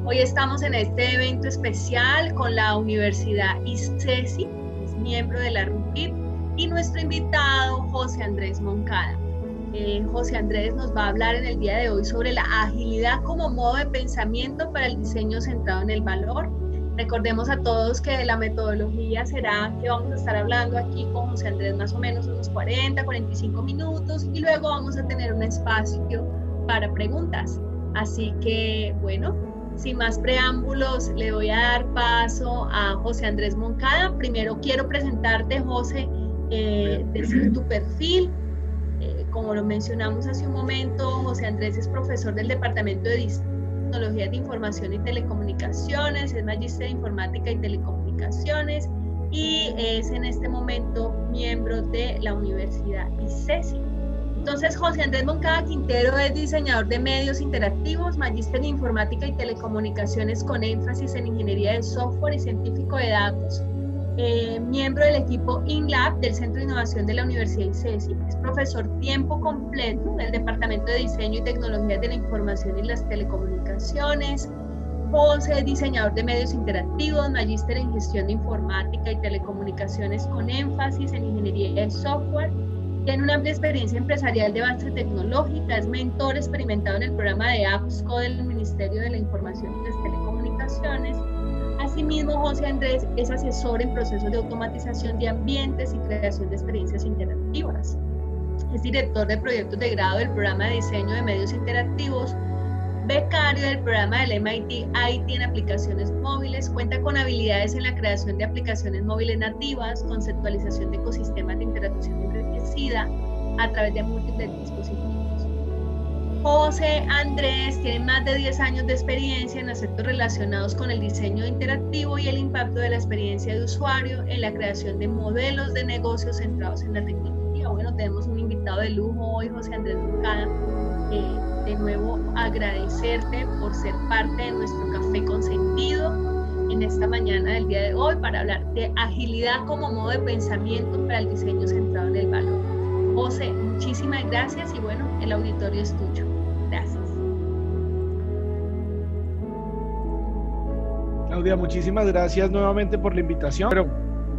Hoy estamos en este evento especial con la Universidad ICESI, que es miembro de la RUPIP, y nuestro invitado José Andrés Moncada. José Andrés nos va a hablar en el día de hoy sobre la agilidad como modo de pensamiento para el diseño centrado en el valor. Recordemos a todos que la metodología será que vamos a estar hablando aquí con José Andrés más o menos unos 45 minutos y luego vamos a tener un espacio para preguntas. Así que, bueno, sin más preámbulos, le voy a dar paso a José Andrés Moncada. Primero quiero presentarte, José, decir tu perfil. Como lo mencionamos hace un momento, José Andrés es profesor del Departamento de Tecnologías de Información y Telecomunicaciones, es magíster de Informática y Telecomunicaciones y es en este momento miembro de la Universidad ICESI. Entonces, José Andrés Moncada Quintero es diseñador de medios interactivos, magíster en Informática y Telecomunicaciones con énfasis en Ingeniería de Software y Científico de Datos. Miembro del equipo InLab del Centro de Innovación de la Universidad ICESI, es profesor tiempo completo del Departamento de Diseño y Tecnologías de la Información y las Telecomunicaciones. José es diseñador de medios interactivos, magíster en Gestión de Informática y Telecomunicaciones con énfasis en Ingeniería de Software. Tiene una amplia experiencia empresarial de base tecnológica, es mentor experimentado en el programa de APSCO del Ministerio de la Información y las Telecomunicaciones. Asimismo, José Andrés es asesor en procesos de automatización de ambientes y creación de experiencias interactivas. Es director de proyectos de grado del programa de diseño de medios interactivos, becario del programa del MIT IT en aplicaciones móviles, cuenta con habilidades en la creación de aplicaciones móviles nativas, conceptualización de ecosistemas de interacción enriquecida a través de múltiples dispositivos. José Andrés tiene más de 10 años de experiencia en aspectos relacionados con el diseño interactivo y el impacto de la experiencia de usuario en la creación de modelos de negocios centrados en la tecnología. Bueno, tenemos un invitado de lujo hoy, José Andrés Moncada. De nuevo, agradecerte por ser parte de nuestro Café Consentido en esta mañana del día de hoy para hablar de agilidad como modo de pensamiento para el diseño centrado en el valor. José, muchísimas gracias y bueno, el auditorio es tuyo. Gracias. Claudia, muchísimas gracias nuevamente por la invitación. Pero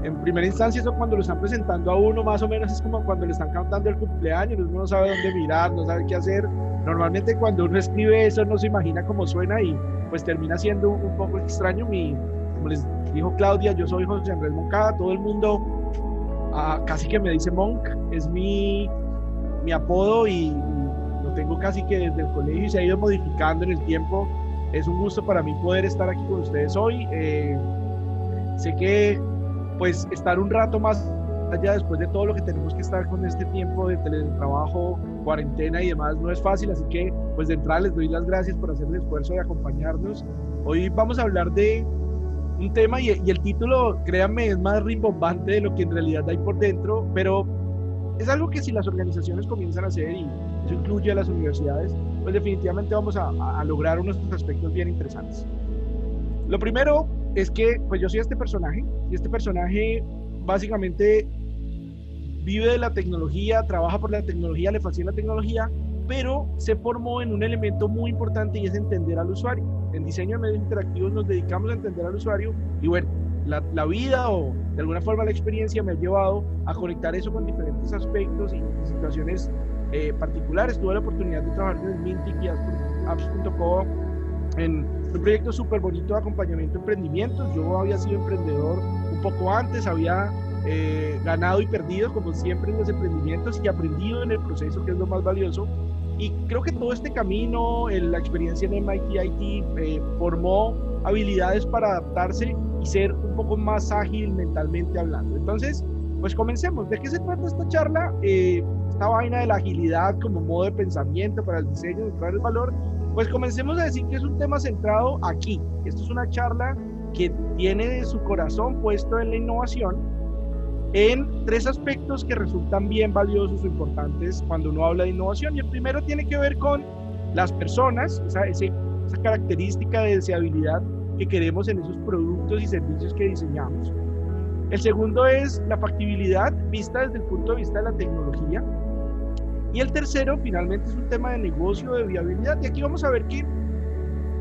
en primera instancia, eso cuando lo están presentando a uno, más o menos es como cuando le están cantando el cumpleaños, uno no sabe dónde mirar, no sabe qué hacer. Normalmente cuando uno escribe eso no se imagina cómo suena y pues termina siendo un poco extraño. Como les dijo Claudia, yo soy José Andrés Moncada, todo el mundo casi que me dice Monk, es mi apodo y lo tengo casi que desde el colegio y se ha ido modificando en el tiempo. Es un gusto para mí poder estar aquí con ustedes hoy. Sé que pues estar un rato más allá después de todo lo que tenemos que estar con este tiempo de teletrabajo, cuarentena y demás no es fácil, así que pues de entrada les doy las gracias por hacer el esfuerzo de acompañarnos. Hoy vamos a hablar de un tema y el título, créanme, es más rimbombante de lo que en realidad hay por dentro, pero es algo que si las organizaciones comienzan a hacer, y eso incluye a las universidades, pues definitivamente vamos a lograr unos aspectos bien interesantes. Lo primero es que pues yo soy este personaje, y este personaje básicamente vive de la tecnología, trabaja por la tecnología, le fascina la tecnología, pero se formó en un elemento muy importante y es entender al usuario. En diseño de medios interactivos nos dedicamos a entender al usuario y bueno, la vida o de alguna forma la experiencia me ha llevado a conectar eso con diferentes aspectos y situaciones particulares. Tuve la oportunidad de trabajar en el Mintic y apps.co en un proyecto súper bonito de acompañamiento a emprendimientos. Yo había sido emprendedor un poco antes, había ganado y perdido como siempre en los emprendimientos y aprendido en el proceso, que es lo más valioso. Y creo que todo este camino, la experiencia en MIT IT formó habilidades para adaptarse y ser un poco más ágil mentalmente hablando. Entonces, pues comencemos. ¿De qué se trata esta charla? Esta vaina de la agilidad como modo de pensamiento para el diseño, centrar el valor. Pues comencemos a decir que es un tema centrado aquí. Esto es una charla que tiene su corazón puesto en la innovación, en tres aspectos que resultan bien valiosos o importantes cuando uno habla de innovación. Y el primero tiene que ver con las personas, esa característica de deseabilidad que queremos en esos productos y servicios que diseñamos. El segundo es la factibilidad vista desde el punto de vista de la tecnología. Y el tercero, finalmente, es un tema de negocio, de viabilidad. Y aquí vamos a ver que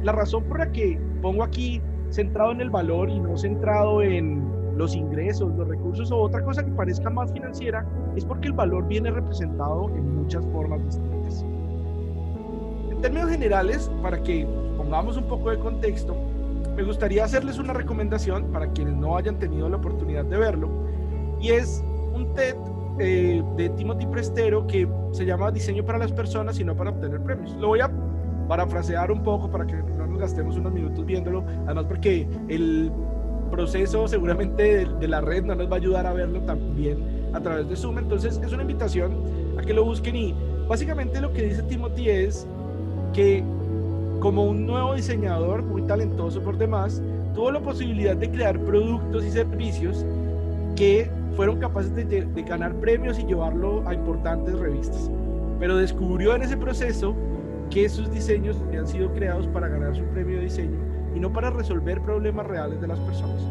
la razón por la que pongo aquí centrado en el valor y no centrado en los ingresos, los recursos o otra cosa que parezca más financiera, es porque el valor viene representado en muchas formas distintas. En términos generales, para que pongamos un poco de contexto, me gustaría hacerles una recomendación para quienes no hayan tenido la oportunidad de verlo, y es un TED de Timothy Prestero que se llama Diseño para las personas y no para obtener premios. Lo voy a parafrasear un poco para que no nos gastemos unos minutos viéndolo, además porque el proceso seguramente de la red no nos va a ayudar a verlo también a través de Zoom. Entonces es una invitación a que lo busquen, y básicamente lo que dice Timothy es que como un nuevo diseñador muy talentoso por demás, tuvo la posibilidad de crear productos y servicios que fueron capaces de ganar premios y llevarlo a importantes revistas, pero descubrió en ese proceso que sus diseños habían sido creados para ganar su premio de diseño y no para resolver problemas reales de las personas,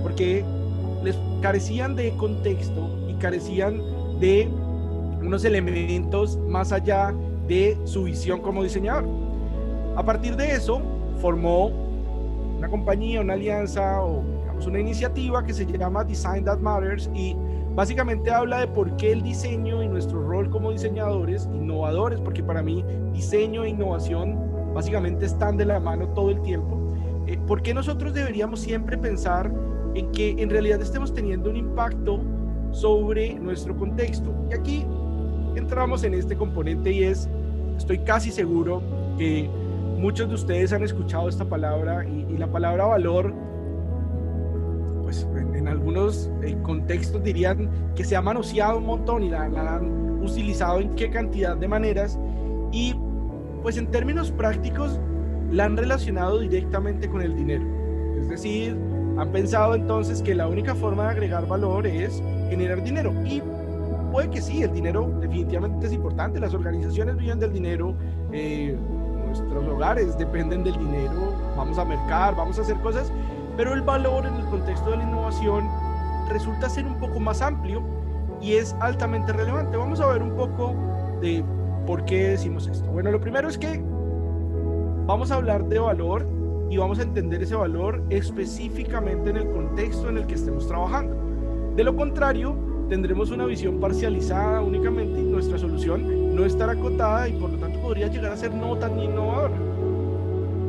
porque les carecían de contexto y carecían de unos elementos más allá de su visión como diseñador. A partir de eso formó una compañía, una alianza o digamos una iniciativa que se llama Design That Matters, y básicamente habla de por qué el diseño y nuestro rol como diseñadores, innovadores, porque para mí diseño e innovación básicamente están de la mano todo el tiempo. ¿Por qué nosotros deberíamos siempre pensar en que en realidad estemos teniendo un impacto sobre nuestro contexto? Y aquí entramos en este componente, y es, estoy casi seguro que muchos de ustedes han escuchado esta palabra, y la palabra valor, pues en algunos contextos dirían que se ha manoseado un montón y la han utilizado en qué cantidad de maneras, y pues en términos prácticos la han relacionado directamente con el dinero. Es decir, han pensado entonces que la única forma de agregar valor es generar dinero, y puede que sí, el dinero definitivamente es importante, las organizaciones viven del dinero, nuestros hogares dependen del dinero, vamos a mercar, vamos a hacer cosas, pero el valor en el contexto de la innovación resulta ser un poco más amplio y es altamente relevante. Vamos a ver un poco de por qué decimos esto. Bueno, lo primero es que vamos a hablar de valor y vamos a entender ese valor específicamente en el contexto en el que estemos trabajando. De lo contrario, tendremos una visión parcializada únicamente y nuestra solución no estará acotada y por lo tanto podría llegar a ser no tan innovadora.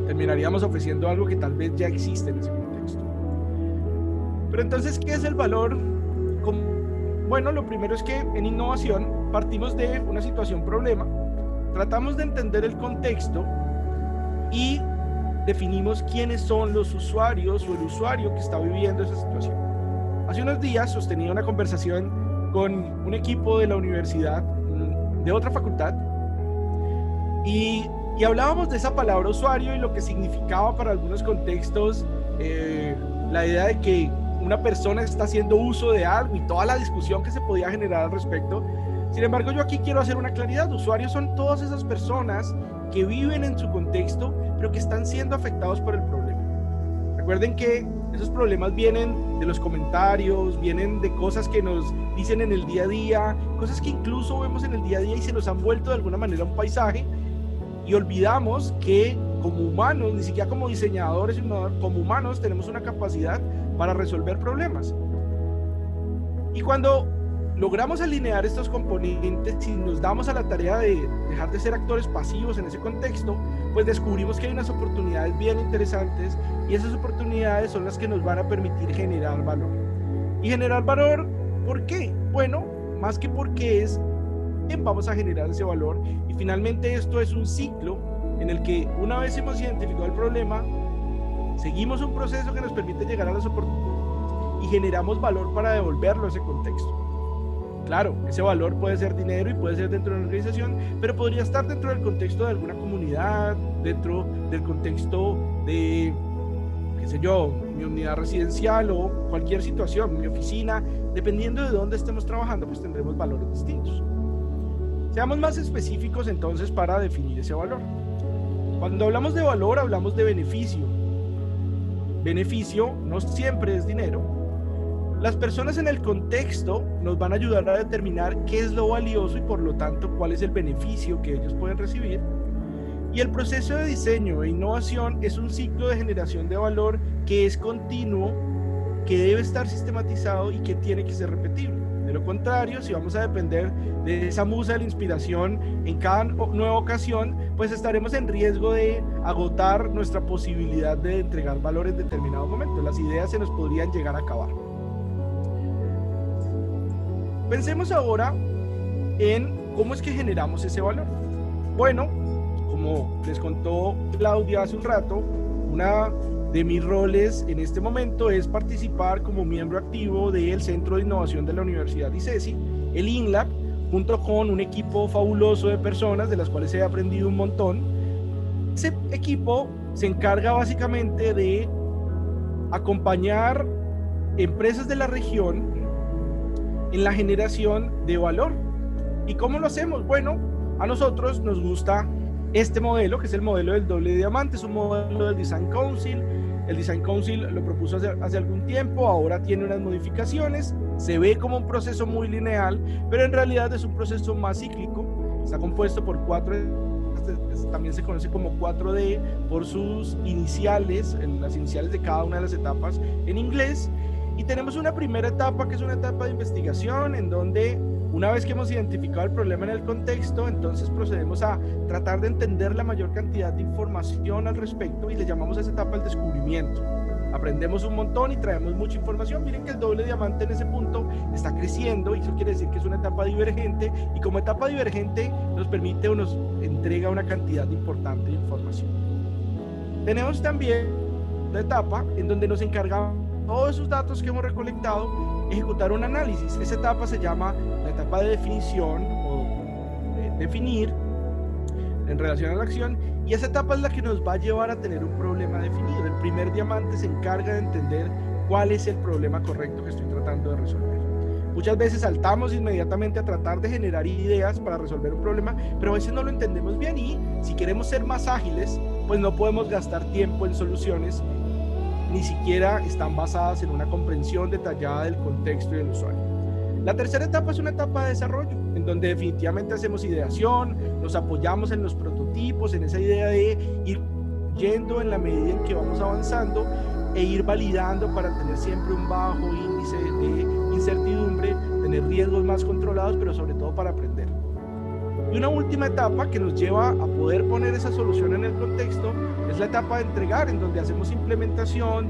Terminaríamos ofreciendo algo que tal vez ya existe en ese contexto. Pero entonces, ¿qué es el valor? Bueno, lo primero es que en innovación partimos de una situación problema, tratamos de entender el contexto y definimos quiénes son los usuarios o el usuario que está viviendo esa situación. Hace unos días sostenía una conversación con un equipo de la universidad, de otra facultad, y hablábamos de esa palabra usuario y lo que significaba para algunos contextos la idea de que una persona está haciendo uso de algo y toda la discusión que se podía generar al respecto. Sin embargo, yo aquí quiero hacer una claridad. Usuarios son todas esas personas que viven en su contexto, pero que están siendo afectados por el problema. Recuerden que esos problemas vienen de los comentarios, vienen de cosas que nos dicen en el día a día, cosas que incluso vemos en el día a día y se nos han vuelto de alguna manera un paisaje, y olvidamos que como humanos, ni siquiera como diseñadores, sino como humanos tenemos una capacidad para resolver problemas. Y cuando logramos alinear estos componentes y nos damos a la tarea de dejar de ser actores pasivos en ese contexto, pues descubrimos que hay unas oportunidades bien interesantes, y esas oportunidades son las que nos van a permitir generar valor. Y generar valor, ¿por qué? Bueno, más que porque es quién vamos a generar ese valor, y finalmente esto es un ciclo en el que una vez hemos identificado el problema, seguimos un proceso que nos permite llegar a las oportunidades y generamos valor para devolverlo a ese contexto. Claro, ese valor puede ser dinero y puede ser dentro de una organización, pero podría estar dentro del contexto de alguna comunidad, dentro del contexto de, qué sé yo, mi unidad residencial o cualquier situación, mi oficina. Dependiendo de dónde estemos trabajando, pues tendremos valores distintos. Seamos más específicos entonces para definir ese valor. Cuando hablamos de valor, hablamos de beneficio. Beneficio no siempre es dinero. Las personas en el contexto nos van a ayudar a determinar qué es lo valioso y por lo tanto cuál es el beneficio que ellos pueden recibir. Y el proceso de diseño e innovación es un ciclo de generación de valor que es continuo, que debe estar sistematizado y que tiene que ser repetible. De lo contrario, si vamos a depender de esa musa de la inspiración en cada nueva ocasión, pues estaremos en riesgo de agotar nuestra posibilidad de entregar valor en determinado momento. Las ideas se nos podrían llegar a acabar. Pensemos ahora en cómo es que generamos ese valor. Bueno, como les contó Claudia hace un rato, una de mis roles en este momento es participar como miembro activo del Centro de Innovación de la Universidad ICESI, el INLAB, junto con un equipo fabuloso de personas de las cuales he aprendido un montón. Ese equipo se encarga básicamente de acompañar empresas de la región en la generación de valor. ¿Y cómo lo hacemos? Bueno, a nosotros nos gusta este modelo, que es el modelo del doble diamante, es un modelo del Design Council. El Design Council lo propuso hace algún tiempo, ahora tiene unas modificaciones, se ve como un proceso muy lineal, pero en realidad es un proceso más cíclico. Está compuesto por también se conoce como 4D por sus iniciales, las iniciales de cada una de las etapas en inglés. Y tenemos una primera etapa que es una etapa de investigación en donde una vez que hemos identificado el problema en el contexto, entonces procedemos a tratar de entender la mayor cantidad de información al respecto y le llamamos a esa etapa el descubrimiento. Aprendemos un montón y traemos mucha información. Miren que el doble diamante en ese punto está creciendo y eso quiere decir que es una etapa divergente, y como etapa divergente nos permite o nos entrega una cantidad importante de información. Tenemos también la etapa en donde nos encargamos todos esos datos que hemos recolectado, ejecutar un análisis. Esa etapa se llama la etapa de definición o definir en relación a la acción, y esa etapa es la que nos va a llevar a tener un problema definido. El primer diamante se encarga de entender cuál es el problema correcto que estoy tratando de resolver. Muchas veces saltamos inmediatamente a tratar de generar ideas para resolver un problema, pero a veces no lo entendemos bien, y si queremos ser más ágiles, pues no podemos gastar tiempo en soluciones ni siquiera están basadas en una comprensión detallada del contexto y del usuario. La tercera etapa es una etapa de desarrollo, en donde definitivamente hacemos ideación, nos apoyamos en los prototipos, en esa idea de ir yendo en la medida en que vamos avanzando e ir validando para tener siempre un bajo índice de incertidumbre, tener riesgos más controlados, pero sobre todo para aprender. Y una última etapa que nos lleva a poder poner esa solución en el contexto es la etapa de entregar, en donde hacemos implementación,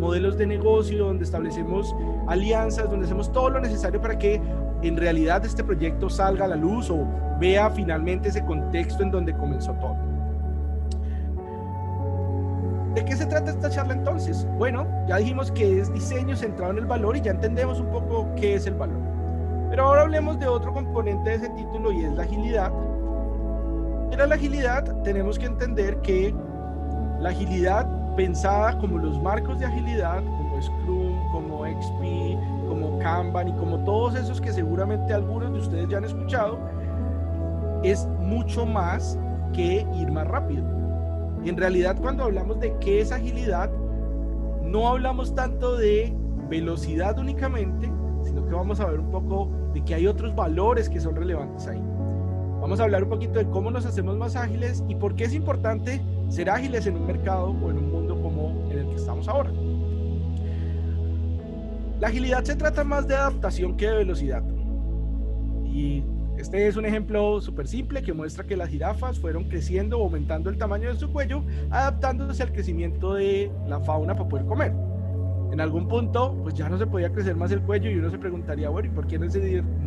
modelos de negocio, donde establecemos alianzas, donde hacemos todo lo necesario para que en realidad este proyecto salga a la luz o vea finalmente ese contexto en donde comenzó todo. ¿De qué se trata esta charla entonces? Bueno, ya dijimos que es diseño centrado en el valor y ya entendemos un poco qué es el valor. Pero ahora hablemos de otro componente de ese título y es la agilidad. Para la agilidad tenemos que entender que la agilidad pensada como los marcos de agilidad, como Scrum, como XP, como Kanban y como todos esos que seguramente algunos de ustedes ya han escuchado, es mucho más que ir más rápido. En realidad, cuando hablamos de qué es agilidad, no hablamos tanto de velocidad únicamente, sino que vamos a ver un poco de que hay otros valores que son relevantes ahí. Vamos a hablar un poquito de cómo nos hacemos más ágiles y por qué es importante ser ágiles en un mercado o en un mundo como en el que estamos ahora. La agilidad se trata más de adaptación que de velocidad. Y este es un ejemplo súper simple que muestra que las jirafas fueron creciendo o aumentando el tamaño de su cuello, adaptándose al crecimiento de la fauna para poder comer. En algún punto, pues ya no se podía crecer más el cuello y uno se preguntaría, bueno, ¿y por qué no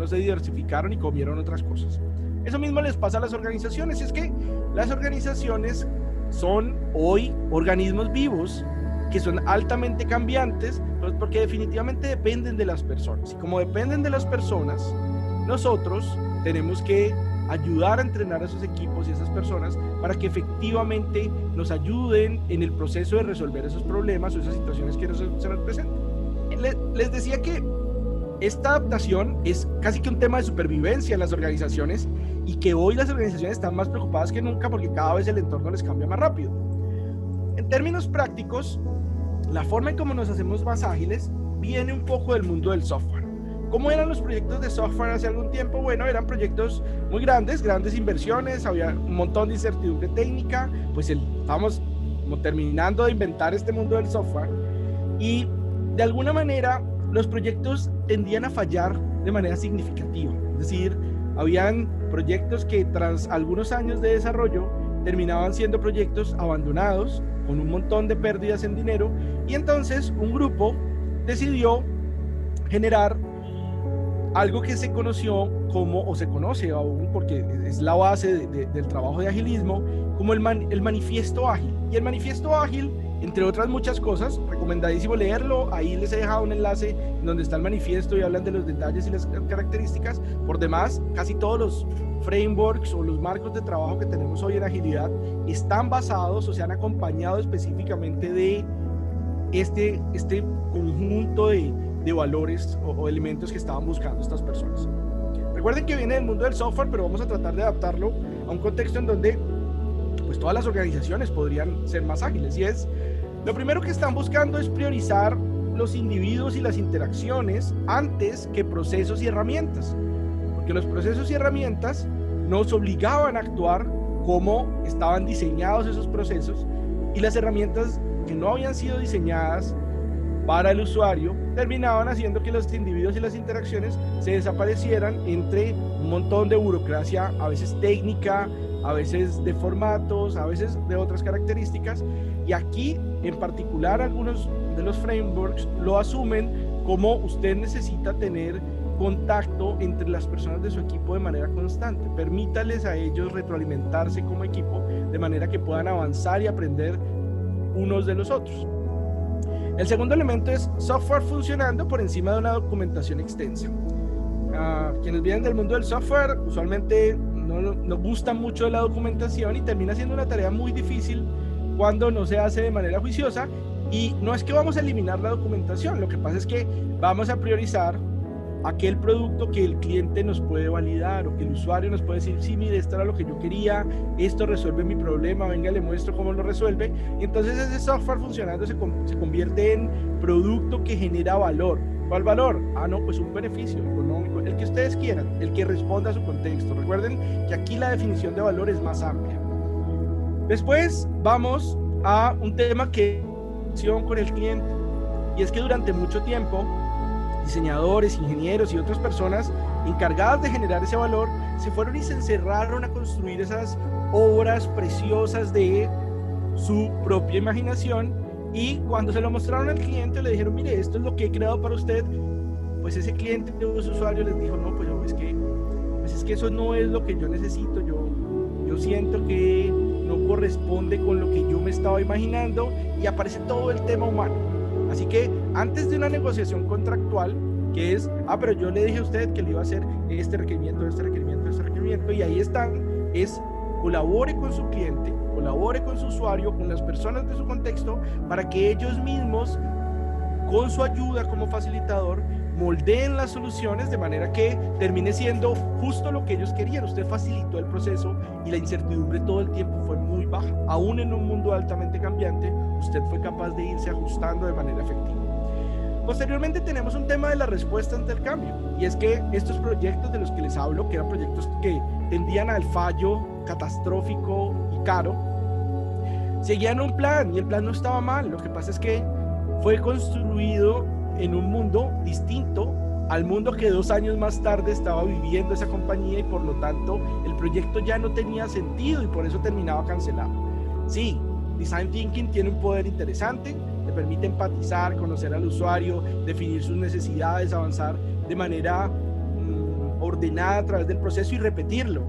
se diversificaron y comieron otras cosas? Eso mismo les pasa a las organizaciones, y es que las organizaciones son hoy organismos vivos que son altamente cambiantes, pues porque definitivamente dependen de las personas. Y como dependen de las personas, nosotros tenemos que ayudar a entrenar a esos equipos y a esas personas para que efectivamente nos ayuden en el proceso de resolver esos problemas o esas situaciones que se nos presentan. Les decía que esta adaptación es casi que un tema de supervivencia en las organizaciones y que hoy las organizaciones están más preocupadas que nunca porque cada vez el entorno les cambia más rápido. En términos prácticos, la forma en cómo nos hacemos más ágiles viene un poco del mundo del software. ¿Cómo eran los proyectos de software hace algún tiempo? Bueno, eran proyectos muy grandes inversiones, había un montón de incertidumbre técnica, pues estábamos como terminando de inventar este mundo del software, y de alguna manera los proyectos tendían a fallar de manera significativa. Es decir, habían proyectos que tras algunos años de desarrollo terminaban siendo proyectos abandonados con un montón de pérdidas en dinero, y entonces un grupo decidió generar algo que se conoció como, o se conoce aún porque es la base del trabajo de agilismo, como el manifiesto ágil. Y el manifiesto ágil, entre otras muchas cosas, recomendadísimo leerlo, ahí les he dejado un enlace donde está el manifiesto y hablan de los detalles y las características. Por demás, casi todos los frameworks o los marcos de trabajo que tenemos hoy en agilidad están basados o se han acompañado específicamente de este conjunto de valores o elementos que estaban buscando estas personas. Recuerden que viene del mundo del software, pero vamos a tratar de adaptarlo a un contexto en donde pues todas las organizaciones podrían ser más ágiles, y es, lo primero que están buscando es priorizar los individuos y las interacciones antes que procesos y herramientas, porque los procesos y herramientas nos obligaban a actuar como estaban diseñados esos procesos, y las herramientas que no habían sido diseñadas para el usuario terminaban haciendo que los individuos y las interacciones se desaparecieran entre un montón de burocracia, a veces técnica, a veces de formatos, a veces de otras características. Y aquí en particular algunos de los frameworks lo asumen como usted necesita tener contacto entre las personas de su equipo de manera constante. Permítales a ellos retroalimentarse como equipo de manera que puedan avanzar y aprender unos de los otros. El segundo elemento es software funcionando por encima de una documentación extensa. Quienes vienen del mundo del software usualmente no gustan mucho de la documentación y termina siendo una tarea muy difícil cuando no se hace de manera juiciosa. Y no es que vamos a eliminar la documentación, lo que pasa es que vamos a priorizar aquel producto que el cliente nos puede validar o que el usuario nos puede decir, sí, mire, esto era lo que yo quería, esto resuelve mi problema, venga, le muestro cómo lo resuelve. Y entonces ese software funcionando se convierte en producto que genera valor. ¿Cuál valor? No, pues un beneficio económico, el que ustedes quieran, el que responda a su contexto. Recuerden que aquí la definición de valor es más amplia. Después vamos a un tema que es con el cliente, y es que durante mucho tiempo diseñadores, ingenieros y otras personas encargadas de generar ese valor se fueron y se encerraron a construir esas obras preciosas de su propia imaginación, y cuando se lo mostraron al cliente le dijeron, mire, esto es lo que he creado para usted, pues ese cliente o ese usuario les dijo, no, pues es que eso no es lo que yo necesito, yo siento que no corresponde con lo que yo me estaba imaginando, y aparece todo el tema humano. Así que antes de una negociación contractual, que es, pero yo le dije a usted que le iba a hacer este requerimiento, y ahí están, es colabore con su cliente, colabore con su usuario, con las personas de su contexto, para que ellos mismos, con su ayuda como facilitador, moldeen las soluciones de manera que termine siendo justo lo que ellos querían. Usted facilitó el proceso y la incertidumbre todo el tiempo fue muy baja. Aún en un mundo altamente cambiante, usted fue capaz de irse ajustando de manera efectiva. Posteriormente tenemos un tema de la respuesta ante el cambio, y es que estos proyectos de los que les hablo, que eran proyectos que tendían al fallo catastrófico y caro, seguían un plan, y el plan no estaba mal. Lo que pasa es que fue construido en un mundo distinto al mundo que 2 años más tarde estaba viviendo esa compañía, y por lo tanto el proyecto ya no tenía sentido y por eso terminaba cancelado. Sí, Design Thinking tiene un poder interesante, le permite empatizar, conocer al usuario, definir sus necesidades, avanzar de manera ordenada a través del proceso y repetirlo.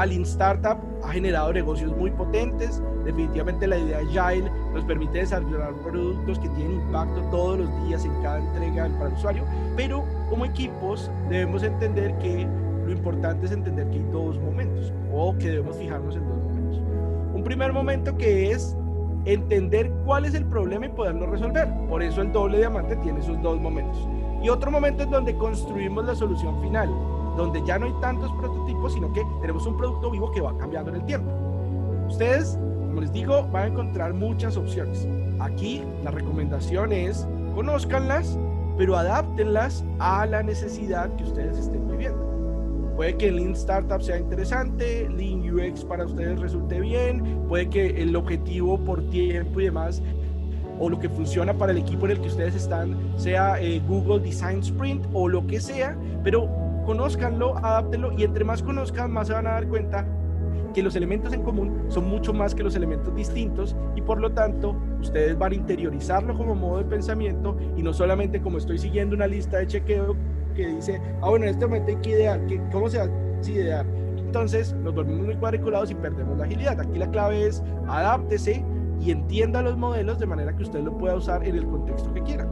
Lean Startup ha generado negocios muy potentes. Definitivamente la idea Agile nos permite desarrollar productos que tienen impacto todos los días en cada entrega para el usuario, pero como equipos debemos entender que lo importante es entender que hay 2 momentos, o que debemos fijarnos en 2 momentos. Un primer momento que es entender cuál es el problema y poderlo resolver. Por eso el doble diamante tiene esos 2 momentos. Y otro momento es donde construimos la solución final, donde ya no hay tantos prototipos, sino que tenemos un producto vivo que va cambiando en el tiempo. Ustedes, como les digo, van a encontrar muchas opciones. Aquí la recomendación es conózcanlas pero adáptenlas a la necesidad que ustedes estén viviendo. Puede que el Lean Startup sea interesante, Lean UX para ustedes resulte bien, puede que el objetivo por tiempo y demás, o lo que funciona para el equipo en el que ustedes están, sea Google Design Sprint o lo que sea, pero conózcanlo, adáptenlo, y entre más conozcan, más se van a dar cuenta que los elementos en común son mucho más que los elementos distintos, y por lo tanto ustedes van a interiorizarlo como modo de pensamiento y no solamente como estoy siguiendo una lista de chequeo que dice, bueno, en este momento hay que idear, ¿cómo se hace idear? Entonces nos volvemos muy cuadriculados y perdemos la agilidad. Aquí la clave es adáptese y entienda los modelos de manera que usted lo pueda usar en el contexto que quiera.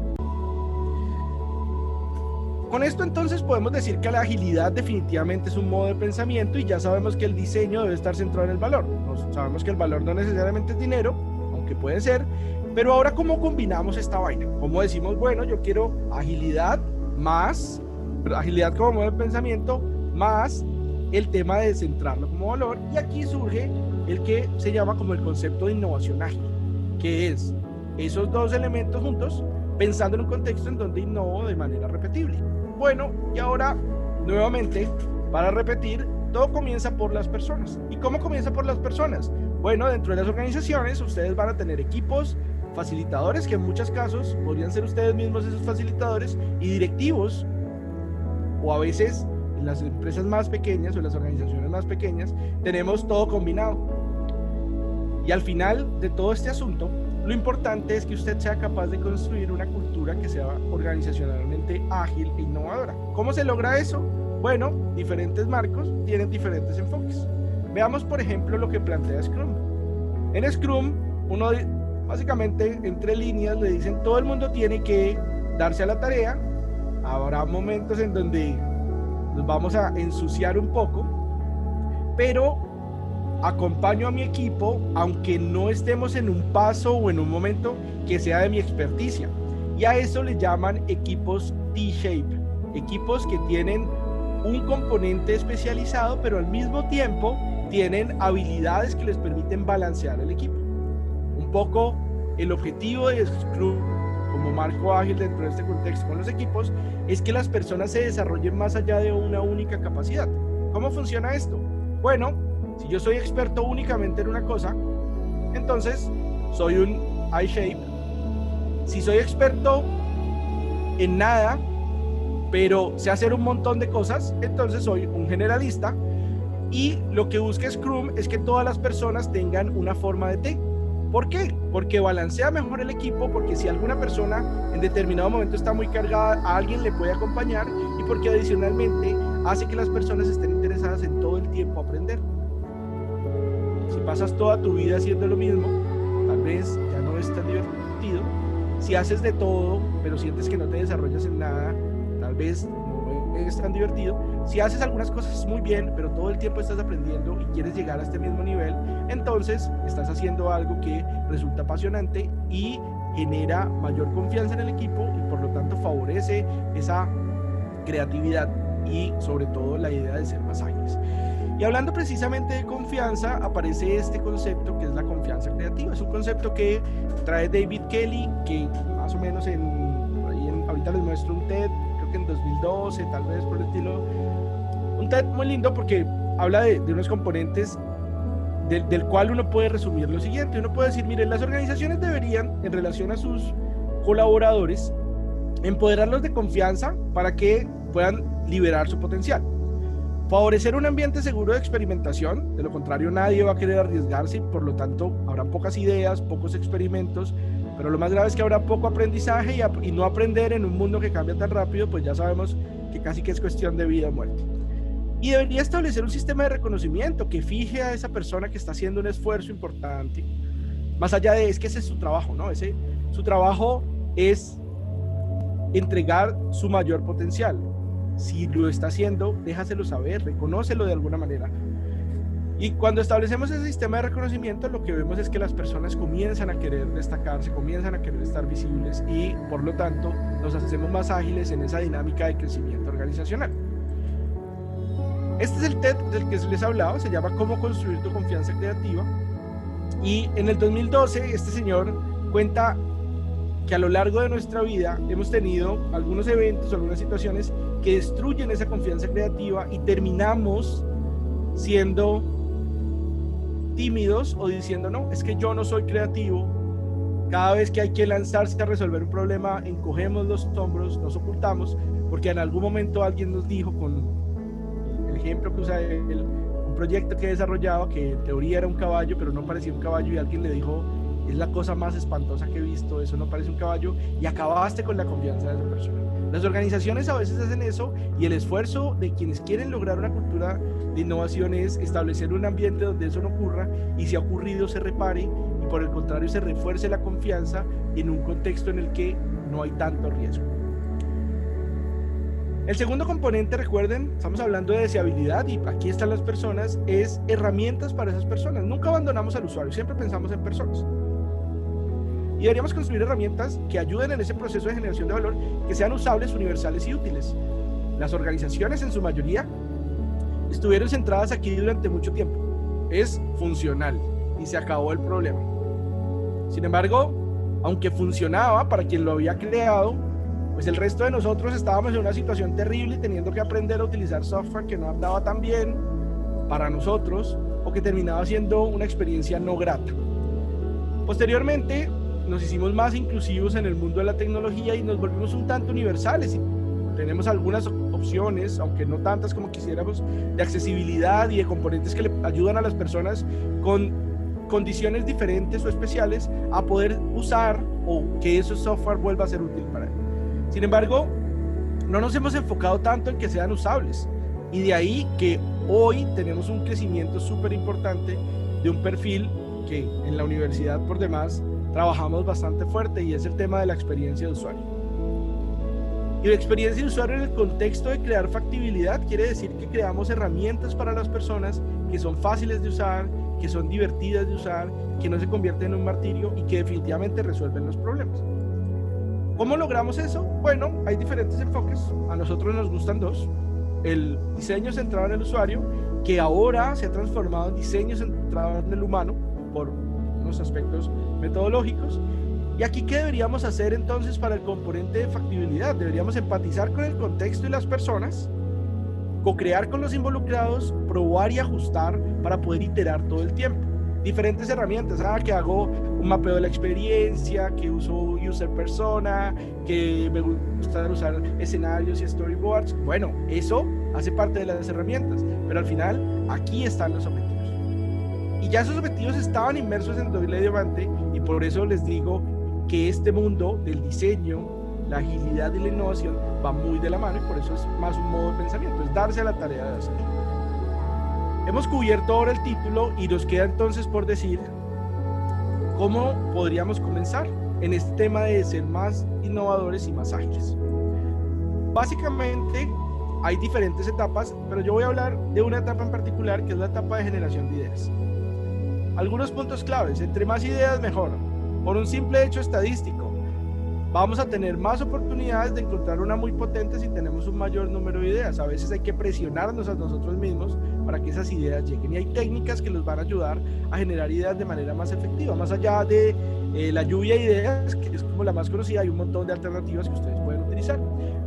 Con esto entonces podemos decir que la agilidad definitivamente es un modo de pensamiento, y ya sabemos que el diseño debe estar centrado en el valor. Sabemos que el valor no necesariamente es dinero, aunque puede ser, pero ahora ¿cómo combinamos esta vaina? ¿Cómo decimos, bueno, yo quiero agilidad más, agilidad como modo de pensamiento, más el tema de centrarlo como valor? Y aquí surge el que se llama como el concepto de innovación ágil, que es esos dos elementos juntos, pensando en un contexto en donde innovo de manera repetible. Bueno, y ahora, nuevamente, para repetir, todo comienza por las personas. ¿Y cómo comienza por las personas? Bueno, dentro de las organizaciones, ustedes van a tener equipos facilitadores, que en muchos casos podrían ser ustedes mismos esos facilitadores, y directivos, o a veces en las empresas más pequeñas o en las organizaciones más pequeñas tenemos todo combinado. Y al final de todo este asunto, lo importante es que usted sea capaz de construir una cultura que sea organizacionalmente ágil e innovadora. ¿Cómo se logra eso? Bueno, diferentes marcos tienen diferentes enfoques. Veamos, por ejemplo, lo que plantea Scrum. En Scrum, uno básicamente entre líneas le dicen, todo el mundo tiene que darse a la tarea. Habrá momentos en donde nos vamos a ensuciar un poco, pero acompaño a mi equipo, aunque no estemos en un paso o en un momento que sea de mi experticia. Y a eso le llaman equipos T-shape, equipos que tienen un componente especializado, pero al mismo tiempo tienen habilidades que les permiten balancear el equipo. Un poco el objetivo de Scrum como marco ágil dentro de este contexto con los equipos es que las personas se desarrollen más allá de una única capacidad. ¿Cómo funciona esto? Bueno, si yo soy experto únicamente en una cosa, entonces soy un I-shape. Si soy experto en nada, pero sé hacer un montón de cosas, entonces soy un generalista. Y lo que busca Scrum es que todas las personas tengan una forma de T. ¿Por qué? Porque balancea mejor el equipo, porque si alguna persona en determinado momento está muy cargada, a alguien le puede acompañar, y porque adicionalmente hace que las personas estén interesadas en todo el tiempo aprender. Si pasas toda tu vida haciendo lo mismo, tal vez ya no es tan divertido. Si haces de todo, pero sientes que no te desarrollas en nada, tal vez no es tan divertido. Si haces algunas cosas muy bien, pero todo el tiempo estás aprendiendo y quieres llegar a este mismo nivel, entonces estás haciendo algo que resulta apasionante y genera mayor confianza en el equipo, y por lo tanto favorece esa creatividad y sobre todo la idea de ser más ágiles. Y hablando precisamente de confianza, aparece este concepto que es la confianza creativa. Es un concepto que trae David Kelly, que más o menos ahorita les muestro un TED, creo que en 2012, tal vez por el estilo. Un TED muy lindo porque habla de unos componentes del cual uno puede resumir lo siguiente. Uno puede decir, miren, las organizaciones deberían, en relación a sus colaboradores, empoderarlos de confianza para que puedan liberar su potencial. Favorecer un ambiente seguro de experimentación, de lo contrario nadie va a querer arriesgarse y por lo tanto habrá pocas ideas, pocos experimentos, pero lo más grave es que habrá poco aprendizaje y no aprender en un mundo que cambia tan rápido, pues ya sabemos que casi que es cuestión de vida o muerte. Y debería establecer un sistema de reconocimiento que fije a esa persona que está haciendo un esfuerzo importante, más allá de, es que ese es su trabajo, ¿no? Su trabajo es entregar su mayor potencial. Si lo está haciendo, déjaselo saber, reconócelo de alguna manera. Y cuando establecemos ese sistema de reconocimiento, lo que vemos es que las personas comienzan a querer destacarse, comienzan a querer estar visibles y por lo tanto nos hacemos más ágiles en esa dinámica de crecimiento organizacional. Este es el TED del que les hablaba, se llama Cómo construir tu confianza creativa. Y en el 2012 este señor cuenta que a lo largo de nuestra vida hemos tenido algunos eventos, algunas situaciones que destruyen esa confianza creativa y terminamos siendo tímidos o diciendo, no, es que yo no soy creativo. Cada vez que hay que lanzarse a resolver un problema, encogemos los hombros, nos ocultamos, porque en algún momento alguien nos dijo, con el ejemplo que usa él, un proyecto que desarrollaba, que en teoría era un caballo, pero no parecía un caballo, y alguien le dijo, es la cosa más espantosa que he visto, eso no parece un caballo, y acabaste con la confianza de esa persona. Las organizaciones a veces hacen eso, y el esfuerzo de quienes quieren lograr una cultura de innovación es establecer un ambiente donde eso no ocurra, y si ha ocurrido se repare, y por el contrario se refuerce la confianza en un contexto en el que no hay tanto riesgo. El segundo componente, recuerden, estamos hablando de deseabilidad y aquí están las personas, es herramientas para esas personas. Nunca abandonamos al usuario, siempre pensamos en personas. Y deberíamos construir herramientas que ayuden en ese proceso de generación de valor, que sean usables, universales y útiles. Las organizaciones, en su mayoría, estuvieron centradas aquí durante mucho tiempo. Es funcional y se acabó el problema. Sin embargo, aunque funcionaba para quien lo había creado, pues el resto de nosotros estábamos en una situación terrible, teniendo que aprender a utilizar software que no andaba tan bien para nosotros o que terminaba siendo una experiencia no grata. Posteriormente nos hicimos más inclusivos en el mundo de la tecnología y nos volvimos un tanto universales, y tenemos algunas opciones, aunque no tantas como quisiéramos, de accesibilidad y de componentes que le ayudan a las personas con condiciones diferentes o especiales a poder usar o que ese software vuelva a ser útil para él. Sin embargo, no nos hemos enfocado tanto en que sean usables, y de ahí que hoy tenemos un crecimiento súper importante de un perfil que en la universidad por demás trabajamos bastante fuerte, y es el tema de la experiencia de usuario. Y la experiencia de usuario en el contexto de crear factibilidad quiere decir que creamos herramientas para las personas que son fáciles de usar, que son divertidas de usar, que no se convierten en un martirio y que definitivamente resuelven los problemas. ¿Cómo logramos eso? Bueno, hay diferentes enfoques. A nosotros nos gustan dos. El diseño centrado en el usuario, que ahora se ha transformado en diseño centrado en el humano por unos aspectos metodológicos. Y aquí, ¿qué deberíamos hacer entonces para el componente de factibilidad? Deberíamos empatizar con el contexto y las personas, co-crear con los involucrados, probar y ajustar para poder iterar todo el tiempo. Diferentes herramientas, que hago un mapeo de la experiencia, que uso user persona, que me gusta usar escenarios y storyboards. Bueno, eso hace parte de las herramientas, pero al final aquí están los objetivos. Y ya esos objetivos estaban inmersos en Doble Diamante, y por eso les digo que este mundo del diseño, la agilidad y la innovación va muy de la mano, y por eso es más un modo de pensamiento, es darse a la tarea de hacerlo. Hemos cubierto ahora el título y nos queda entonces por decir cómo podríamos comenzar en este tema de ser más innovadores y más ágiles. Básicamente hay diferentes etapas, pero yo voy a hablar de una etapa en particular, que es la etapa de generación de ideas. Algunos puntos claves: entre más ideas mejor. Por un simple hecho estadístico, vamos a tener más oportunidades de encontrar una muy potente si tenemos un mayor número de ideas. A veces hay que presionarnos a nosotros mismos para que esas ideas lleguen, y hay técnicas que nos van a ayudar a generar ideas de manera más efectiva. Más allá de la lluvia de ideas, que es como la más conocida, hay un montón de alternativas que ustedes pueden utilizar.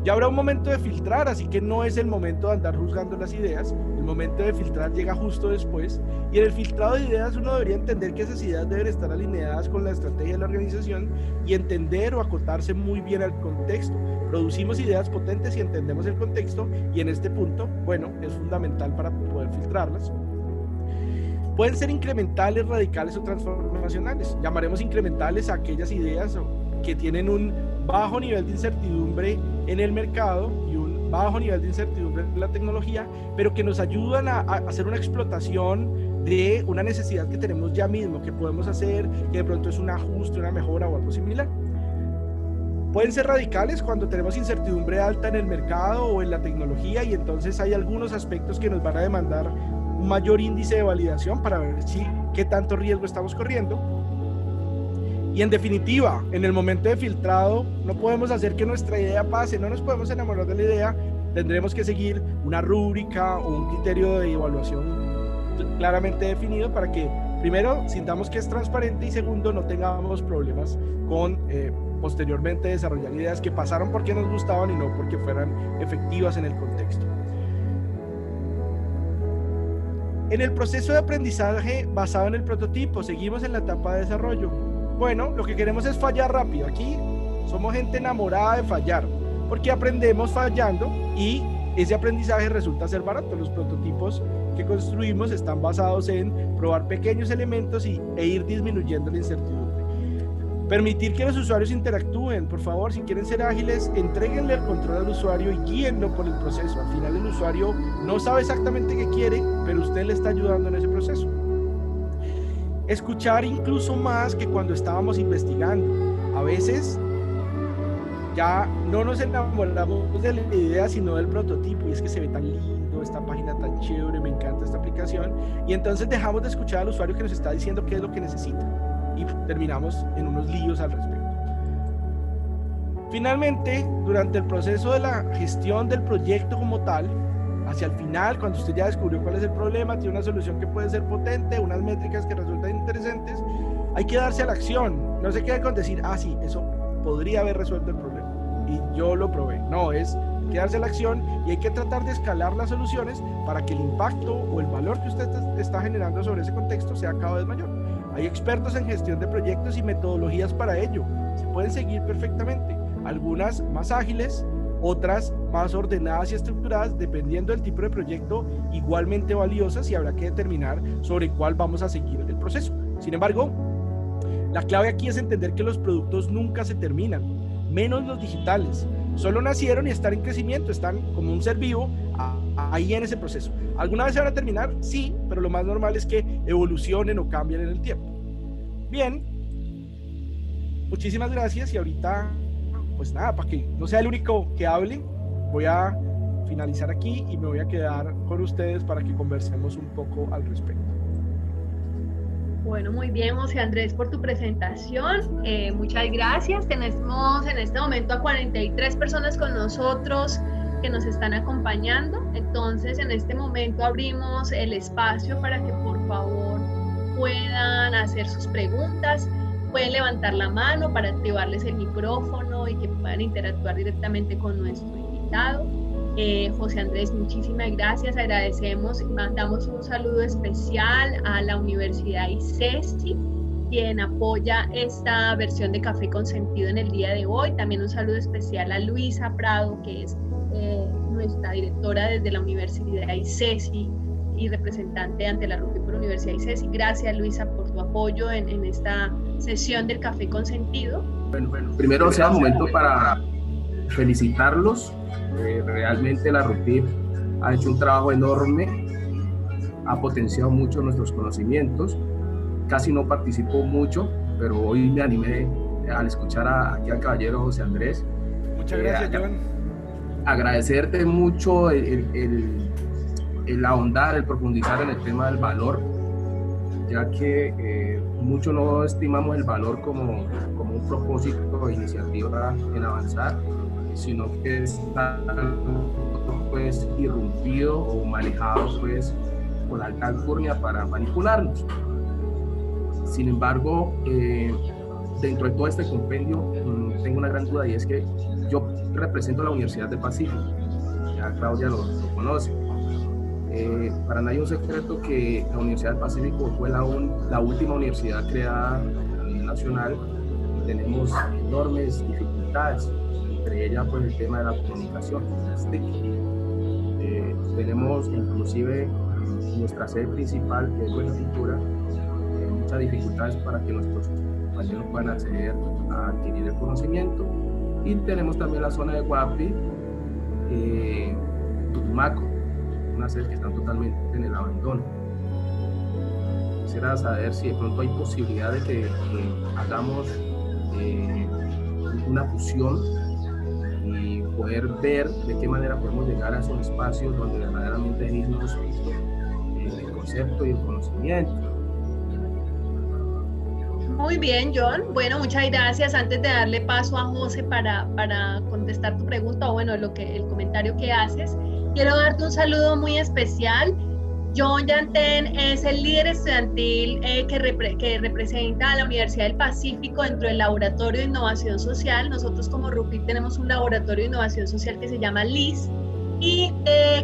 Ya habrá un momento de filtrar, así que no es el momento de andar juzgando las ideas. El momento de filtrar llega justo después, y en el filtrado de ideas uno debería entender que esas ideas deben estar alineadas con la estrategia de la organización y entender o acotarse muy bien al contexto. Producimos ideas potentes y entendemos el contexto, y en este punto, bueno, es fundamental para poder filtrarlas. Pueden ser incrementales, radicales o transformacionales. Llamaremos incrementales a aquellas ideas que tienen un bajo nivel de incertidumbre en el mercado y un bajo nivel de incertidumbre en la tecnología, pero que nos ayudan a hacer una explotación de una necesidad que tenemos ya mismo, que podemos hacer, que de pronto es un ajuste, una mejora o algo similar. Pueden ser radicales cuando tenemos incertidumbre alta en el mercado o en la tecnología, y entonces hay algunos aspectos que nos van a demandar un mayor índice de validación para ver qué tanto riesgo estamos corriendo. Y en definitiva, en el momento de filtrado, no podemos hacer que nuestra idea pase, no nos podemos enamorar de la idea, tendremos que seguir una rúbrica o un criterio de evaluación claramente definido para que primero, sintamos que es transparente y segundo, no tengamos problemas con posteriormente desarrollar ideas que pasaron porque nos gustaban y no porque fueran efectivas en el contexto. En el proceso de aprendizaje basado en el prototipo, seguimos en la etapa de desarrollo. Bueno, lo que queremos es fallar rápido. Aquí somos gente enamorada de fallar, porque aprendemos fallando y ese aprendizaje resulta ser barato. Los prototipos que construimos están basados en probar pequeños elementos e ir disminuyendo la incertidumbre. Permitir que los usuarios interactúen, por favor, si quieren ser ágiles, entréguenle el control al usuario y guíenlo por el proceso. Al final el usuario no sabe exactamente qué quiere, pero usted le está ayudando en ese proceso. Escuchar incluso más que cuando estábamos investigando. A veces ya no nos enamoramos de la idea, sino del prototipo, y es que se ve tan lindo, esta página tan chévere, me encanta esta aplicación, y entonces dejamos de escuchar al usuario que nos está diciendo qué es lo que necesita, y terminamos en unos líos al respecto. Finalmente, durante el proceso de la gestión del proyecto como tal, hacia el final, cuando usted ya descubrió cuál es el problema, tiene una solución que puede ser potente, unas métricas que resultan interesantes, hay que darse a la acción. No se quede con decir, ah, sí, eso podría haber resuelto el problema y yo lo probé. No, es quedarse a la acción y hay que tratar de escalar las soluciones para que el impacto o el valor que usted está generando sobre ese contexto sea cada vez mayor. Hay expertos en gestión de proyectos y metodologías para ello. Se pueden seguir perfectamente. Algunas más ágiles, otras más ordenadas y estructuradas, dependiendo del tipo de proyecto, igualmente valiosas, y habrá que determinar sobre cuál vamos a seguir el proceso. Sin embargo, la clave aquí es entender que los productos nunca se terminan, menos los digitales. Solo nacieron y están en crecimiento, están como un ser vivo ahí en ese proceso. ¿Alguna vez se van a terminar? Sí, pero lo más normal es que evolucionen o cambien en el tiempo. Bien, muchísimas gracias, y ahorita, pues nada, para que no sea el único que hable, voy a finalizar aquí y me voy a quedar con ustedes para que conversemos un poco al respecto. Bueno, muy bien, José Andrés, por tu presentación. Muchas gracias. Tenemos en este momento a 43 personas con nosotros que nos están acompañando. Entonces, en este momento abrimos el espacio para que por favor puedan hacer sus preguntas. Pueden levantar la mano para activarles el micrófono y que puedan interactuar directamente con nuestro invitado. José Andrés, muchísimas gracias, agradecemos y mandamos un saludo especial a la Universidad ICESI, quien apoya esta versión de Café con Sentido en el día de hoy. También un saludo especial a Luisa Prado, que es nuestra directora desde la Universidad ICESI y representante ante la RUPI por la Universidad ICESI. Gracias, Luisa, por tu apoyo en esta sesión del Café con Sentido. Bueno, primero sea un momento para felicitarlos. Realmente la RUPIP ha hecho un trabajo enorme, ha potenciado mucho nuestros conocimientos. Casi no participo mucho, pero hoy me animé al escuchar aquí al caballero José Andrés. Muchas gracias, John. Agradecerte mucho el ahondar, el profundizar en el tema del valor, ya que mucho no estimamos el valor como un propósito de iniciativa en avanzar, sino que está pues irrumpido o manejado pues con alta alcurnia para manipularnos. Sin embargo, dentro de todo este compendio tengo una gran duda, y es que yo represento a la Universidad del Pacífico. Ya Claudia lo conoce. Para nadie es un secreto que la Universidad del Pacífico fue la última universidad creada a nivel nacional, y tenemos enormes dificultades, entre ellas pues el tema de la comunicación, las TIC. Tenemos inclusive nuestra sede principal, que es Buenaventura, muchas dificultades para que nuestros compañeros puedan acceder a adquirir el conocimiento, y tenemos también la zona de Guapi, Tumaco, unas sedes que están totalmente en el abandono. Quisiera saber si de pronto hay posibilidad de que hagamos una fusión y poder ver de qué manera podemos llegar a esos espacios donde verdaderamente dignos el concepto y el conocimiento. Muy bien, John. Bueno, muchas gracias. Antes de darle paso a José para contestar tu pregunta, o bueno, el comentario que haces, quiero darte un saludo muy especial John Yantén es el líder estudiantil que representa a la Universidad del Pacífico dentro del Laboratorio de Innovación Social. Nosotros como RUPIP tenemos un laboratorio de innovación social que se llama LIS, y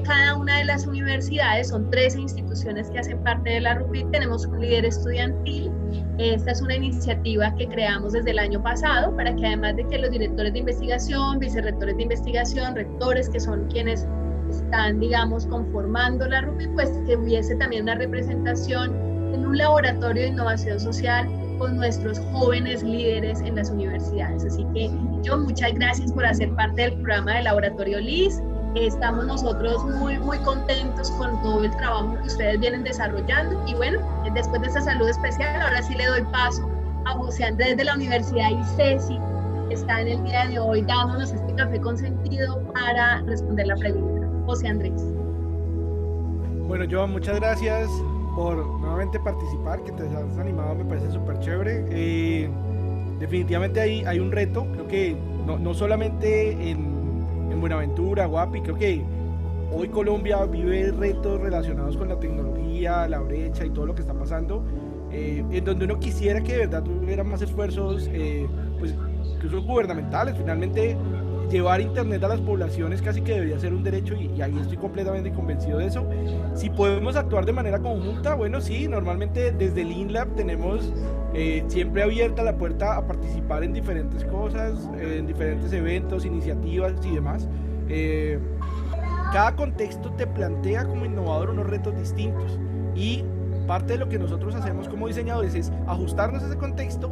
cada una de las universidades, son 13 instituciones que hacen parte de la RUPIP, tenemos un líder estudiantil. Esta es una iniciativa que creamos desde el año pasado para que, además de que los directores de investigación, vicerrectores de investigación, rectores, que son quienes están, digamos, conformando la RUPIP, pues que hubiese también una representación en un laboratorio de innovación social con nuestros jóvenes líderes en las universidades. Así que yo, muchas gracias por hacer parte del programa de Laboratorio LIS. Estamos nosotros muy contentos con todo el trabajo que ustedes vienen desarrollando, y bueno, después de esta salud especial, ahora sí le doy paso a José Andrés de la Universidad ICESI, que está en el día de hoy dándonos este café con sentido para responder la pregunta. José Andrés. Bueno, Joan, muchas gracias por nuevamente participar, que te has animado, me parece súper chévere. Definitivamente hay un reto, creo que no solamente en Buenaventura, Guapi, creo que hoy Colombia vive retos relacionados con la tecnología, la brecha y todo lo que está pasando, en donde uno quisiera que de verdad tuvieran más esfuerzos, pues incluso gubernamentales. Finalmente, llevar internet a las poblaciones casi que debería ser un derecho, y ahí estoy completamente convencido de eso. Si podemos actuar de manera conjunta, bueno, sí, normalmente desde el INLAB tenemos siempre abierta la puerta a participar en diferentes cosas, en diferentes eventos, iniciativas y demás. Cada contexto te plantea como innovador unos retos distintos, y parte de lo que nosotros hacemos como diseñadores es ajustarnos a ese contexto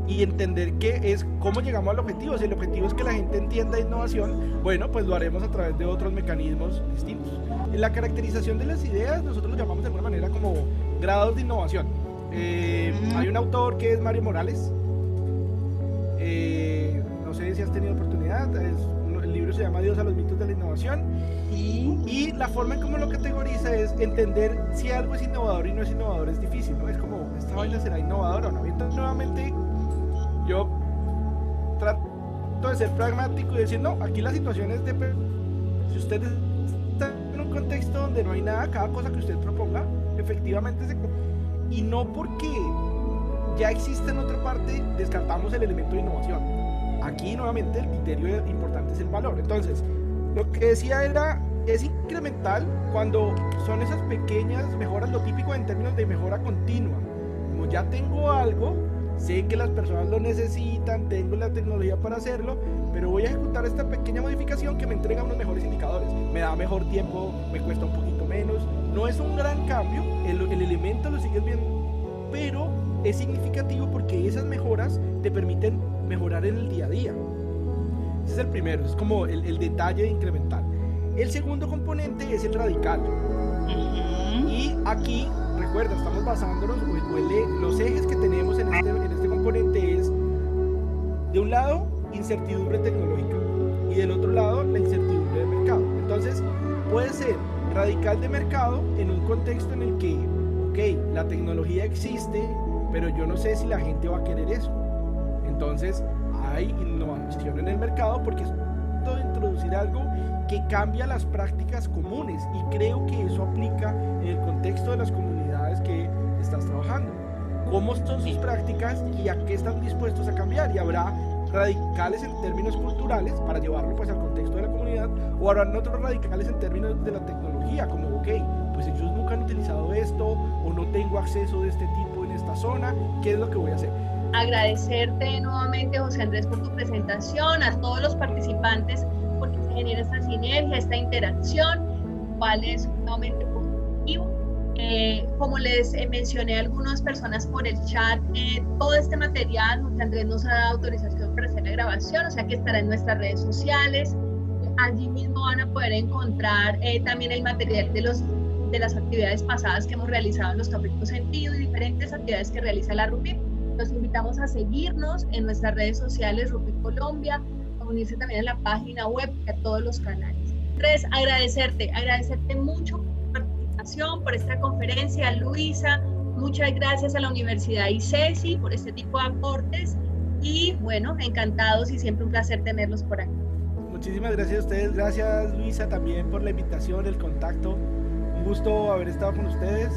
y entender que es cómo llegamos al objetivo. Si el objetivo es que la gente entienda innovación, bueno, pues lo haremos a través de otros mecanismos distintos. En la caracterización de las ideas, nosotros lo llamamos de alguna manera como grados de innovación. Hay un autor que es Mario Morales, no sé si has tenido oportunidad, el libro se llama Dios a los mitos de la innovación, y la forma en cómo lo categoriza es entender si algo es innovador y no es innovador. Es difícil, ¿no? Es como, ¿esta vaina será innovadora o no? Entonces, nuevamente, yo trato de ser pragmático y decir, no, aquí la situación es de... Si usted está en un contexto donde no hay nada, cada cosa que usted proponga, efectivamente y no porque ya existe en otra parte, descartamos el elemento de innovación. Aquí, nuevamente, el criterio importante es el valor. Entonces, lo que decía es incremental cuando son esas pequeñas mejoras, lo típico en términos de mejora continua. Como ya tengo algo, sé que las personas lo necesitan, tengo la tecnología para hacerlo, pero voy a ejecutar esta pequeña modificación que me entrega unos mejores indicadores, me da mejor tiempo, me cuesta un poquito menos. No es un gran cambio, el elemento lo sigues viendo, pero es significativo porque esas mejoras te permiten mejorar en el día a día. Ese es el primero, es como el detalle incremental. El segundo componente es el radical. Y aquí, recuerda, estamos basándonos, los ejes que tenemos en este componente es, de un lado, incertidumbre tecnológica, y del otro lado, la incertidumbre de mercado. Entonces, puede ser radical de mercado en un contexto en el que, ok, la tecnología existe, pero yo no sé si la gente va a querer eso. Entonces, hay innovación en el mercado porque es todo introducir algo que cambia las prácticas comunes, y creo que eso aplica en el contexto de las comunidades que estás trabajando. ¿Cómo son sus prácticas y a qué están dispuestos a cambiar? Y habrá radicales en términos culturales para llevarlo pues al contexto de la comunidad, o habrán otros radicales en términos de la tecnología, como ok, pues ellos nunca han utilizado esto, o no tengo acceso de este tipo en esta zona, ¿qué es lo que voy a hacer? Agradecerte nuevamente, José Andrés, por tu presentación, a todos los participantes, porque se genera esta sinergia, esta interacción, cual es sumamente positivo. Como les mencioné a algunas personas por el chat, todo este material José Andrés nos ha dado autorización para hacer la grabación, o sea que estará en nuestras redes sociales. Allí mismo van a poder encontrar también el material de las actividades pasadas que hemos realizado en los Cafés con Sentido y diferentes actividades que realiza la RUPIP. Los invitamos a seguirnos en nuestras redes sociales RUPIP Colombia, a unirse también a la página web y a todos los canales. Andrés, agradecerte mucho por tu participación, por esta conferencia. Luisa, muchas gracias a la Universidad ICESI por este tipo de aportes, y bueno, encantados y siempre un placer tenerlos por aquí. Muchísimas gracias a ustedes, gracias Luisa también por la invitación, el contacto. un gusto haber estado con ustedes.